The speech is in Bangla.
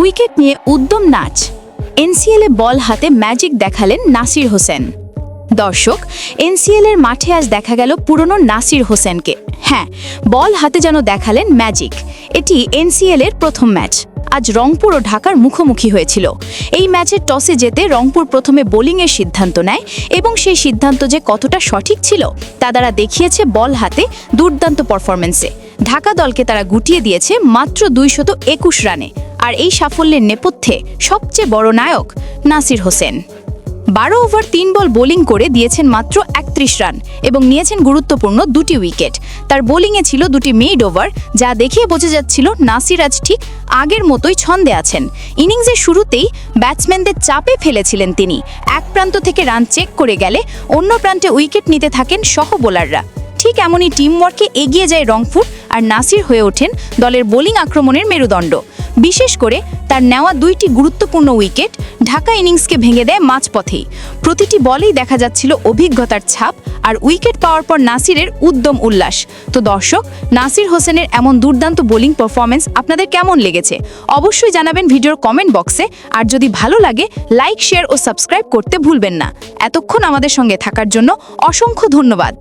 উইকেট নিয়ে উদ্যম নাচ। এনসিএলে বল হাতে ম্যাজিক দেখালেন নাসির হোসেন। দর্শক, এনসিএলের মাঠে আজ দেখা গেল পুরনো নাসির হোসেনকে। হ্যাঁ, বল হাতে যেন দেখালেন ম্যাজিক। এটি এনসিএলের প্রথম ম্যাচ। আজ রংপুর ও ঢাকার মুখোমুখি হয়েছিল। এই ম্যাচের টসে জিতে রংপুর প্রথমে বোলিংয়ের সিদ্ধান্ত নেয় এবং সেই সিদ্ধান্ত যে কতটা সঠিক ছিল তা তারা দেখিয়েছে বল হাতে দুর্দান্ত পারফরম্যান্সে। ঢাকা দলকে তারা গুটিয়ে দিয়েছে মাত্র 221 রানে। আর এই সাফল্যের নেপথ্যে সবচেয়ে বড় নায়ক নাসির হোসেন। 12 ওভার 3 বল বোলিং করে দিয়েছেন মাত্র 31 রান এবং নিয়েছেন গুরুত্বপূর্ণ 2টি উইকেট। তার বোলিংয়ে ছিল 2টি মিড ওভার, যা দেখে বোঝা যাচ্ছিল নাসির আজ ঠিক আগের মতোই ছন্দে আছেন। ইনিংসের শুরুতেই ব্যাটসম্যানদের চাপে ফেলেছিলেন তিনি। এক প্রান্ত থেকে রান চেক করে গেলে অন্য প্রান্তে উইকেট নিতে থাকেন সহ বোলাররা। ঠিক এমনই টিমওয়ার্কে এগিয়ে যায় রংপুর, আর নাসির হয়ে ওঠেন দলের বোলিং আক্রমণের মেরুদণ্ড। বিশেষ করে তার নেওয়া 2টি গুরুত্বপূর্ণ উইকেট ঢাকা ইনিংসকে ভেঙে দেয় মাঝপথেই। প্রতিটি বলেই দেখা যাচ্ছিল অভিজ্ঞতার ছাপ, আর উইকেট পাওয়ার পর নাসিরের উদ্যম উল্লাস। তো দর্শক, নাসির হোসেনের এমন দুর্দান্ত বোলিং পারফরম্যান্স আপনাদের কেমন লেগেছে অবশ্যই জানাবেন ভিডিওর কমেন্ট বক্সে। আর যদি ভালো লাগে লাইক, শেয়ার ও সাবস্ক্রাইব করতে ভুলবেন না। এতক্ষণ আমাদের সঙ্গে থাকার জন্য অসংখ্য ধন্যবাদ।